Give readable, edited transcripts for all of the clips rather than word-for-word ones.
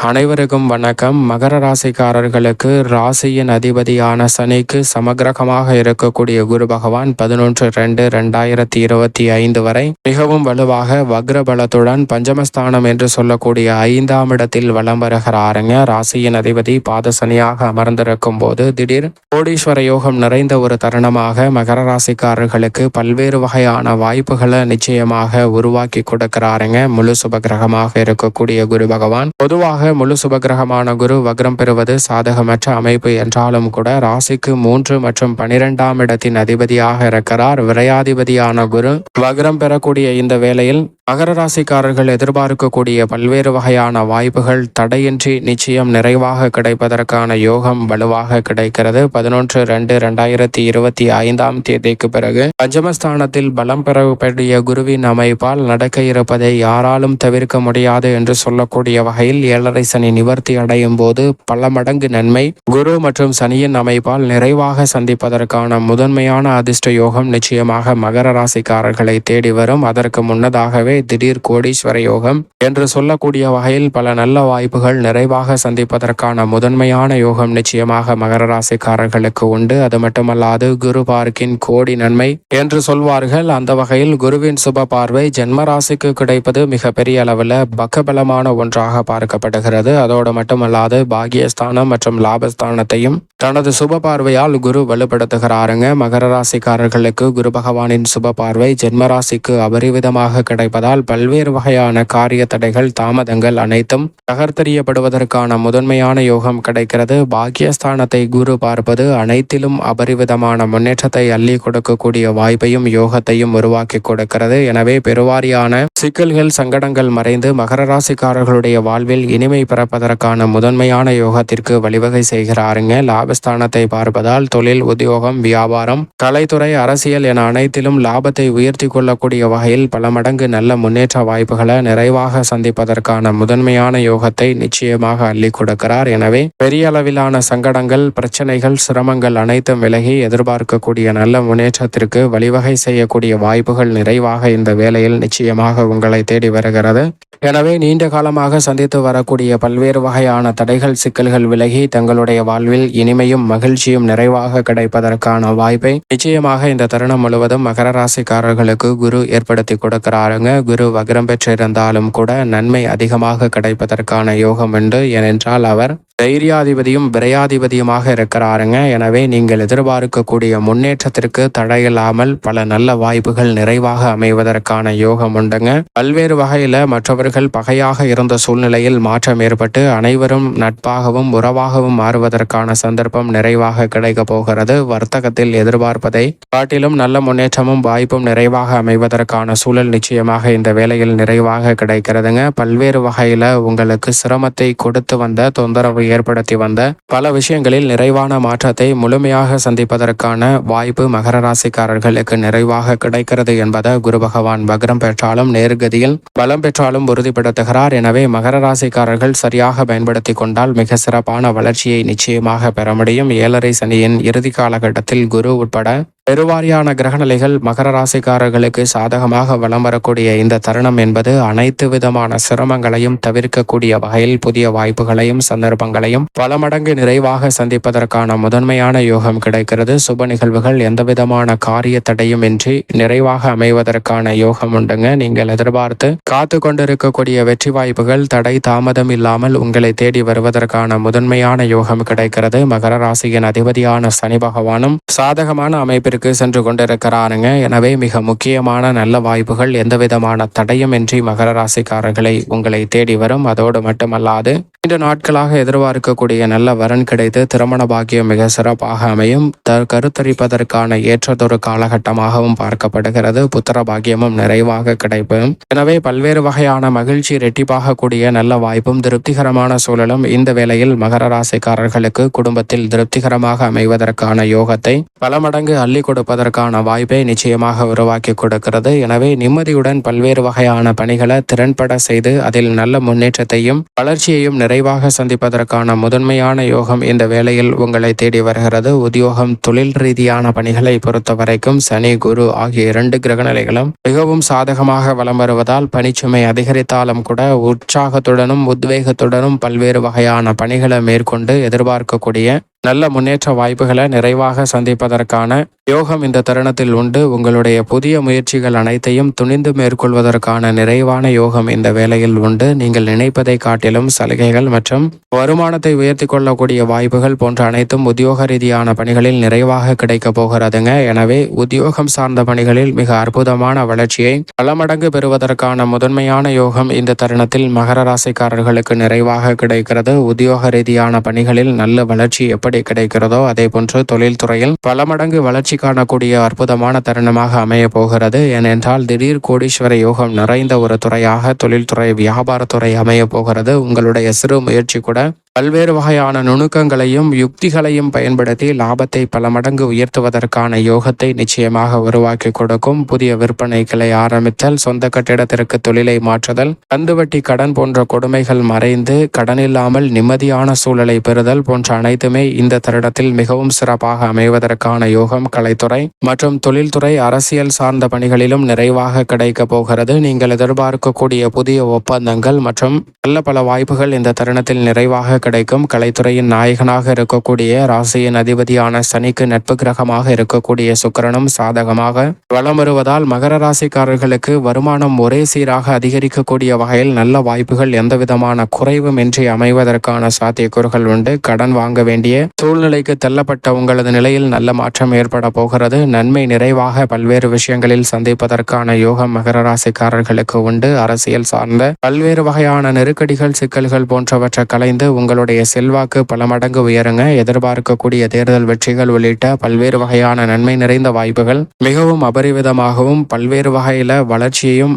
அனைவருக்கும் வணக்கம். மகர ராசிக்காரர்களுக்கு ராசியின் அதிபதியான சனிக்கு சமகிரகமாக இருக்கக்கூடிய குரு பகவான் 11/2/2025 வரை மிகவும் வலுவாக வக்ரபலத்துடன் பஞ்சமஸ்தானம் என்று சொல்லக்கூடிய 5ஆம் இடத்தில் வலம் வருகிறாருங்க. ராசியின் அதிபதி பாத சனியாக அமர்ந்திருக்கும் போது திடீர் கோடீஸ்வர யோகம் நிறைந்த ஒரு தருணமாக மகர ராசிக்காரர்களுக்கு பல்வேறு வகையான வாய்ப்புகளை நிச்சயமாக உருவாக்கி கொடுக்கிறாருங்க. முழு சுபகிரகமாக இருக்கக்கூடிய குரு பகவான் பொதுவாக முழு சுபகிரகமான குரு வக்ரம் பெறுவது சாதகமற்ற அமைப்பு என்றாலும் கூட ராசிக்கு 3 மற்றும் 12ஆம் இடத்தின் அதிபதியாக இருக்கிறார். விரையாதிபதியான குரு வக்ரம் பெறக்கூடிய இந்த வேளையில் மகர ராசிக்காரர்கள் எதிர்பார்க்கக்கூடிய பல்வேறு வகையான வாய்ப்புகள் தடையின்றி நிச்சயம் நிறைவாக கிடைப்பதற்கான யோகம் வலுவாக கிடைக்கிறது. 11/2/2025 தேதிக்கு பிறகு பஞ்சமஸ்தானத்தில் பலம் பெறக்கூடிய குருவின் அமைப்பால் நடக்க இருப்பதை யாராலும் தவிர்க்க முடியாது என்று சொல்லக்கூடிய வகையில் 7.5 சனி நிவர்த்தி அடையும் போது பல மடங்கு நன்மை குரு மற்றும் சனியின் அமைப்பால் நிறைவாக சந்திப்பதற்கான முதன்மையான அதிர்ஷ்ட யோகம் நிச்சயமாக மகர ராசிக்காரர்களை தேடி வரும். அதற்கு முன்னதாகவே திடீர் கோடீஸ்வர யோகம் என்று சொல்லக்கூடிய வகையில் பல நல்ல வாய்ப்புகள் நிறைவாக சந்திப்பதற்கான முதன்மையான யோகம் நிச்சயமாக மகர ராசிக்காரர்களுக்கு உண்டு. அது மட்டுமல்லாது குரு பார்க்கின் கோடி நன்மை என்று சொல்வார்கள். அந்த வகையில் குருவின் சுப பார்வை ஜென்ம ராசிக்கு கிடைப்பது மிகப்பெரிய அளவில் பக்கபலமான ஒன்றாக பார்க்கப்படுகிறது. அதோடு மட்டுமல்லாது பாகியஸ்தானம் மற்றும் லாபஸ்தானத்தையும் தனது சுப பார்வையால் குரு வலுப்படுத்துகிறாருங்க. மகர ராசிக்காரர்களுக்கு குரு பகவானின் சுப பார்வை ஜென்ம ராசிக்கு அபரிவிதமாக கிடைப்பதால் பல்வேறு வகையான காரிய தடைகள் தாமதங்கள் அனைத்தும் தகர்த்தெறியப்படுவதற்கான முதன்மையான யோகம் கிடைக்கிறது. பாக்கியஸ்தானத்தை குரு பார்ப்பது அனைத்திலும் அபரிவிதமான முன்னேற்றத்தை அள்ளி கொடுக்கக்கூடிய வாய்ப்பையும் யோகத்தையும் உருவாக்கி கொடுக்கிறது. எனவே பெருவாரியான சிக்கல்கள் சங்கடங்கள் மறைந்து மகர ராசிக்காரர்களுடைய வாழ்வில் இனிமை பிறப்பதற்கான முதன்மையான யோகத்திற்கு வழிவகை செய்கிறாருங்க. லாபஸ்தானத்தை பார்ப்பதால் தொழில், உத்தியோகம், வியாபாரம், கலைத்துறை, அரசியல் என அனைத்திலும் லாபத்தை உயர்த்தி கொள்ளக்கூடிய வகையில் பல மடங்கு நல்ல முன்னேற்ற வாய்ப்புகளை நிறைவாக சந்திப்பதற்கான முதன்மையான யோகத்தை நிச்சயமாக அள்ளி கொடுக்கிறார். எனவே பெரிய அளவிலான சங்கடங்கள், பிரச்சனைகள், சிரமங்கள் அனைத்தும் விலகி எதிர்பார்க்கக்கூடிய நல்ல முன்னேற்றத்திற்கு வழிவகை செய்யக்கூடிய வாய்ப்புகள் நிறைவாக இந்த வேளையில் நிச்சயமாக உங்களை தேடி வருகிறது. எனவே நீண்ட காலமாக சந்தித்து வரக்கூடிய பல்வேறு வகையான தடைகள், சிக்கல்கள் விலகி தங்களுடைய வாழ்வில் இனிமையும் மகிழ்ச்சியும் நிறைவாக கிடைப்பதற்கான வாய்ப்பை நிச்சயமாக இந்த தருணம் முழுவதும் மகர ராசிக்காரர்களுக்கு குரு ஏற்படுத்தி கொடுக்கிறாருங்க. குரு வக்ரம் பெற்றிருந்தாலும் கூட நன்மை அதிகமாக கிடைப்பதற்கான யோகம் உண்டு. ஏனென்றால் அவர் தைரியாதிபதியும் விரையாதிபதியுமாக இருக்கிறாருங்க. எனவே நீங்கள் எதிர்பார்க்கக்கூடிய முன்னேற்றத்திற்கு தடையில்லாமல் பல நல்ல வாய்ப்புகள் நிறைவாக அமைவதற்கான யோகம் உண்டுங்க. பல்வேறு வகையில மற்றவர்கள் பகையாக இருந்த சூழ்நிலையில் மாற்றம் ஏற்பட்டு அனைவரும் நட்பாகவும் உறவாகவும் மாறுவதற்கான சந்தர்ப்பம் நிறைவாக கிடைக்க போகிறது. வர்த்தகத்தில் எதிர்பார்ப்பதை காட்டிலும் நல்ல முன்னேற்றமும் வாய்ப்பும் நிறைவாக அமைவதற்கான சூழல் நிச்சயமாக இந்த வேளையில் நிறைவாக கிடைக்கிறதுங்க. பல்வேறு வகையில உங்களுக்கு சிரமத்தை கொடுத்து வந்த, தொந்தரவு ஏற்படுத்தி வந்த பல விஷயங்களில் நிறைவான மாற்றத்தை முழுமையாக சந்திப்பதற்கான வாய்ப்பு மகர ராசிக்காரர்களுக்கு நிறைவாக கிடைக்கிறது என்பதை குரு பகவான் வக்ரம் பெற்றாலும் நேர்கதியில் பலம் பெற்றாலும் உறுதிப்படுத்துகிறார். எனவே மகர ராசிக்காரர்கள் சரியாக பயன்படுத்தி கொண்டால் மிக சிறப்பான வளர்ச்சியை நிச்சயமாக பெற முடியும். 7.5 சனியின் இறுதி காலகட்டத்தில் குரு உட்பட பெருவாரியான கிரகநிலைகள் மகர ராசிக்காரர்களுக்கு சாதகமாக வலம் வரக்கூடிய இந்த தருணம் என்பது அனைத்து விதமான சிரமங்களையும் தவிர்க்கக்கூடிய வகையில் புதிய வாய்ப்புகளையும் சந்தர்ப்பங்களையும் பல மடங்கு நிறைவாக சந்திப்பதற்கான முதன்மையான யோகம் கிடைக்கிறது. சுப நிகழ்வுகள் எந்தவிதமான காரிய தடையும் இன்றி நிறைவாக அமைவதற்கான யோகம் உண்டுங்க. நீங்கள் எதிர்பார்த்து காத்து கொண்டிருக்கக்கூடிய வெற்றி வாய்ப்புகள் தடை தாமதம் இல்லாமல் உங்களை தேடி வருவதற்கான முதன்மையான யோகம் கிடைக்கிறது. மகர ராசியின் அதிபதியான சனி பகவானும் சாதகமான அமைப்பிற்கு சென்று கொண்டிருக்கிறாருங்க. எனவே மிக முக்கியமான நல்ல வாய்ப்புகள் எந்தவிதமான தடையும் இன்றி மகர ராசிக்காரர்களை உங்களை தேடி வரும். அதோடு மட்டுமல்லாது இந்த நாட்களாக எதிர்பார்க்கக்கூடிய நல்ல வரன் கிடைத்து திருமண பாக்கியம் மிக சிறப்பாக அமையும். கருத்தரிப்பதற்கான ஏற்றதொரு காலகட்டமாகவும் பார்க்கப்படுகிறது. புத்திர பாக்கியமும் நிறைவாக கிடைக்கும். எனவே பல்வேறு வகையான மகிழ்ச்சி ரெட்டிப்பாக கூடிய நல்ல வாய்ப்பும் திருப்திகரமான சூழலும் இந்த வேளையில் மகர ராசிக்காரர்களுக்கு குடும்பத்தில் திருப்திகரமாக அமைவதற்கான யோகத்தை பல மடங்கு அள்ளி கொடுப்பதற்கான வாய்ப்பை நிச்சயமாக உருவாக்கி கொடுக்கிறது. எனவே நிம்மதியுடன் பல்வேறு வகையான பணிகளை திறன்பட செய்து அதில் நல்ல முன்னேற்றத்தையும் வளர்ச்சியையும் நிறைவாக சந்திப்பதற்கான முதன்மையான யோகம் இந்த வேளையில் உங்களை தேடி வருகிறது. உத்தியோகம், தொழில் ரீதியான பணிகளை பொறுத்த வரைக்கும் சனி, குரு ஆகிய 2 கிரகநிலைகளும் மிகவும் சாதகமாக வலம் வருவதால் பணிச்சுமை அதிகரித்தாலும் கூட உற்சாகத்துடனும் உத்வேகத்துடனும் பல்வேறு வகையான பணிகளை மேற்கொண்டு எதிர்பார்க்கக்கூடிய நல்ல முன்னேற்ற வாய்ப்புகளை நிறைவாக சந்திப்பதற்கான யோகம் இந்த தருணத்தில் உண்டு. உங்களுடைய புதிய முயற்சிகள் அனைத்தையும் துணிந்து மேற்கொள்வதற்கான நிறைவான யோகம் இந்த வேளையில் உண்டு. நீங்கள் நினைப்பதை காட்டிலும் சலுகைகள் மற்றும் வருமானத்தை உயர்த்தி கொள்ளக்கூடிய வாய்ப்புகள் போன்ற அனைத்தும் உத்தியோக ரீதியான பணிகளில் நிறைவாக கிடைக்க போகிறதுங்க. எனவே உத்தியோகம் சார்ந்த பணிகளில் மிக அற்புதமான வளர்ச்சியை பல மடங்கு பெறுவதற்கான முதன்மையான யோகம் இந்த தருணத்தில் மகர ராசிக்காரர்களுக்கு நிறைவாக கிடைக்கிறது. உத்தியோக ரீதியான பணிகளில் நல்ல வளர்ச்சி எப்படி கிடைக்கிறதோ அதே போன்று தொழில் துறையில் பல மடங்கு வளர்ச்சி காணக்கூடிய அற்புதமான தருணமாக அமைய போகிறது. ஏனென்றால் திடீர் கோடீஸ்வர யோகம் நிறைந்த ஒரு துறையாக தொழில்துறை, வியாபாரத்துறை அமைய போகிறது. உங்களுடைய சிறு முயற்சி கூட பல்வேறு வகையான நுணுக்கங்களையும் யுக்திகளையும் பயன்படுத்தி லாபத்தை பல மடங்கு உயர்த்துவதற்கான யோகத்தை நிச்சயமாக உருவாக்கி கொடுக்கும். புதிய விற்பனைகளை ஆரம்பித்தல், சொந்த கட்டிடத்திற்கு தொழிலை மாற்றுதல், கந்துவட்டி கடன் போன்ற கொடுமைகள் மறைந்து கடனில்லாமல் நிம்மதியான சூழலை பெறுதல் போன்ற அனைத்துமே இந்த தருணத்தில் மிகவும் சிறப்பாக அமைவதற்கான யோகம் கலைத்துறை மற்றும் தொழில்துறை, அரசியல் சார்ந்த பணிகளிலும் நிறைவாக கிடைக்க போகிறது. நீங்கள் எதிர்பார்க்கக்கூடிய புதிய ஒப்பந்தங்கள் மற்றும் நல்ல பல வாய்ப்புகள் இந்த தருணத்தில் நிறைவாக கிடைக்கும். கலைத்துறையின் நாயகனாக இருக்கக்கூடிய ராசியின் அதிபதியான சனிக்கு நட்பு கிரகமாக இருக்கக்கூடிய சுக்கிரனும் சாதகமாக வலம் வருவதால் மகர ராசிக்காரர்களுக்கு வருமானம் ஒரே சீராக அதிகரிக்கக்கூடிய வகையில் நல்ல வாய்ப்புகள் எந்தவிதமான குறைவுமின்றி அமைவதற்கான சாத்தியக்கூறுகள் உண்டு. கடன் வாங்க வேண்டிய சூழ்நிலைக்கு தள்ளப்பட்ட உங்களது நிலையில் நல்ல மாற்றம் ஏற்பட போகிறது. நன்மை நிறைவாக பல்வேறு விஷயங்களில் சந்திப்பதற்கான யோகம் மகர ராசிக்காரர்களுக்கு உண்டு. அரசியல் சார்ந்த பல்வேறு வகையான நெருக்கடிகள், சிக்கல்கள் போன்றவற்றை கலைந்து உங்களுடைய செல்வாக்கு பல மடங்கு உயருங்க. எதிர்பார்க்கக்கூடிய தேர்தல் வெற்றிகள் உள்ளிட்ட பல்வேறு வகையான நன்மை நிறைந்த வாய்ப்புகள் மிகவும் அபரிவிதமாகவும் பல்வேறு வகையில வளர்ச்சியையும்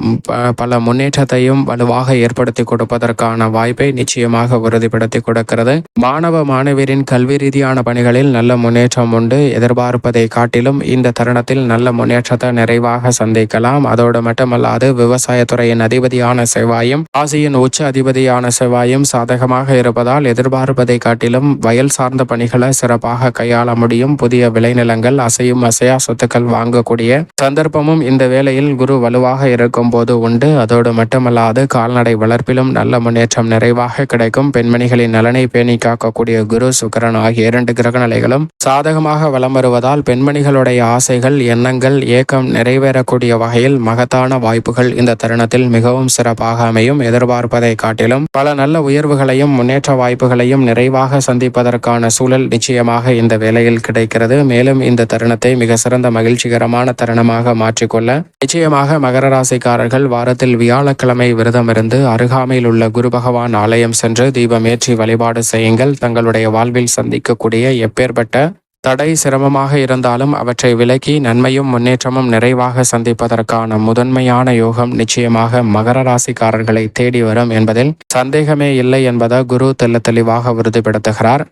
பல முன்னேற்றத்தையும் வலுவாக ஏற்படுத்தி கொடுப்பதற்கான வாய்ப்பை நிச்சயமாக உறுதிப்படுத்தி கொடுக்கிறது. மாணவ மாணவியரின் கல்வி ரீதியான பணிகளில் நல்ல முன்னேற்றம் உண்டு. எதிர்பார்ப்பதை காட்டிலும் இந்த தருணத்தில் நல்ல முன்னேற்றத்தை நிறைவாக சந்திக்கலாம். அதோடு மட்டுமல்லாது விவசாயத்துறையின் அதிபதியான செவ்வாயும் ராசியின் உச்ச அதிபதியான செவ்வாயும் சாதகமாக இருப்பதால் எதிர்பார்ப்பதை காட்டிலும் வயல் சார்ந்த பணிகளை சிறப்பாக கையாள முடியும். புதிய விளைநிலங்கள், அசையும் அசையா சொத்துக்கள் வாங்கக்கூடிய சந்தர்ப்பமும் இந்த வேளையில் குரு வலுவாக இருக்கும் போது உண்டு. அதோடு மட்டுமல்லாது கால்நடை வளர்ப்பிலும் நல்ல முன்னேற்றம் நிறைவாக கிடைக்கும். பெண்மணிகளின் நலனை பேணி காக்கக்கூடிய குரு, சுக்கிரன் ஆகிய 2 கிரகநிலைகளும் சாதகமாக வலம் வருவதால் பெண்மணிகளுடைய ஆசைகள், எண்ணங்கள், ஏக்கம் நிறைவேறக்கூடிய வகையில் மகத்தான வாய்ப்புகள் இந்த தருணத்தில் மிகவும் சிறப்பாக அமையும். எதிர்பார்ப்பதை காட்டிலும் பல நல்ல உயர்வுகளையும் முன்னேற்ற வாய்ப்புகளையும் நிறைவாக சந்திப்பதற்கான சூழல் நிச்சயமாக இந்த வேளையில் கிடைக்கிறது. மேலும் இந்த தருணத்தை மிக சிறந்த மகிழ்ச்சிகரமான தருணமாக மாற்றிக்கொள்ள நிச்சயமாக மகர ராசிக்காரர்கள் வாரத்தில் வியாழக்கிழமை விரதம் இருந்து அருகாமையில் உள்ள குரு பகவான் ஆலயம் சென்று தீபமேற்றி வழிபாடு செய்யுங்கள். தங்களுடைய வாழ்வில் சந்திக்கக்கூடிய எப்பேற்பட்ட தடை, சிரமமாக இருந்தாலும் அவற்றை விலக்கி நன்மையும் முன்னேற்றமும் நிறைவாக சந்திப்பதற்கான முதன்மையான யோகம் நிச்சயமாக மகர ராசிக்காரர்களை தேடி வரும் என்பதில் சந்தேகமே இல்லை என்பதை குரு தெளிவாக உறுதிப்படுத்துகிறார்.